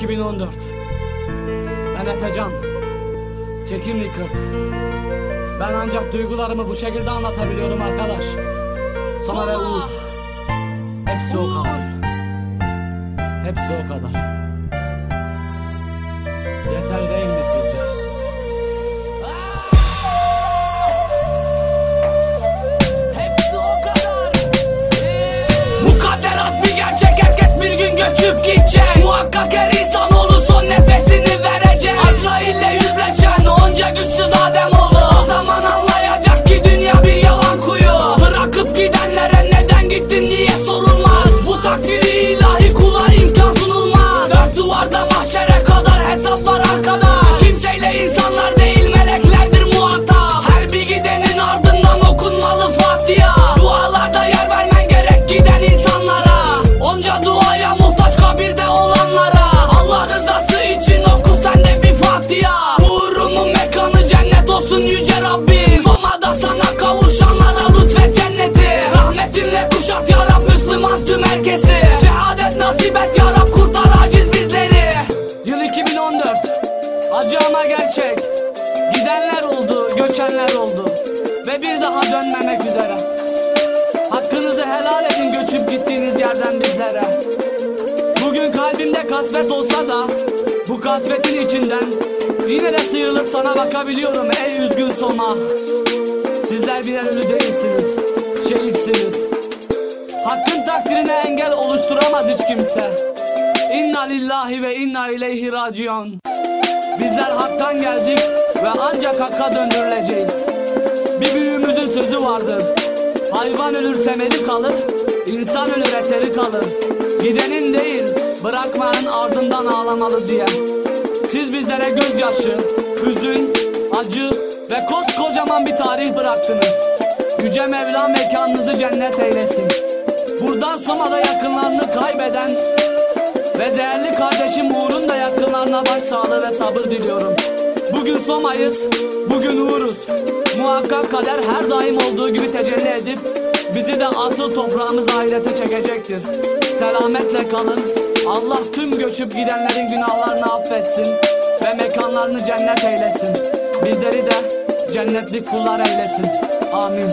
2014. Ben Efecan. Çekimli Kırt. Ben ancak duygularımı bu şekilde anlatabiliyorum arkadaş. Sana ve Uğur. Hepsi o kadar. Hepsi o kadar. Yeter değil mi sizce? Hepsi o kadar. Mukadderat bir gerçek, herkes bir gün göçüp gidecek. Muhakkak her insanoğlu son nefesini verecek. Azrail'le yüzleşen onca güçsüz Ademoğlu o zaman anlayacak ki dünya bir yalan kuyu. Bırakıp gidenlere neden gittin diye sorulmaz. Bu takdiri ilahi kula imkan sunulmaz. Dört duvarda mahşere kadar hesaplar arkadaş. Kimseyle insanlar değil meleklerdir muhatap. Her bir gidenin ardından okunmalı Fatiha. Dualarda yer vermen gerek giden insanlara. Onca duaya muhtaç kabirde olanlara. Allah rızası için oku sen de bir Fatiha. Uğrumun mekanı cennet olsun yüce Rabbim. Somada sana kavuşanlara lütfet cenneti. Rahmetinle kuşat ya Rab Müslüman tüm herkesi. Şehadet nasip et ya Rab kurtar aciz bizleri. Yıl 2014. Acı ama gerçek. Gidenler oldu, göçenler oldu. Ve bir daha dönmemek üzere. Hakkınızı helal edin göçüp gittiğiniz yerden bizlere. Bugün kalbimde kasvet olsa da bu kasvetin içinden yine de sıyrılıp sana bakabiliyorum ey üzgün Soma. Sizler birer ölü değilsiniz, şehitsiniz. Hakkın takdirine engel oluşturamaz hiç kimse. İnna lillahi ve inna ileyhi raciun. Bizler haktan geldik ve ancak hakka döndürüleceğiz. Bir büyüğümüzün sözü vardır. Hayvan ölür semeri kalır, insan ölür eseri kalır. Gidenin değil, bırakmanın ardından ağlamalı diye. Siz bizlere gözyaşı, hüzün, acı ve koskocaman bir tarih bıraktınız. Yüce Mevla mekanınızı cennet eylesin. Buradan Soma'da yakınlarını kaybeden ve değerli kardeşim Uğur'un da yakınlarına başsağlığı ve sabır diliyorum. Bugün Soma'yız, bugün Uğur'uz. Muhakkak kader her daim olduğu gibi tecelli edip bizi de asıl toprağımız ahirete çekecektir. Selametle kalın. Allah tüm göçüp gidenlerin günahlarını affetsin ve mekanlarını cennet eylesin. Bizleri de cennetlik kullar eylesin. Amin.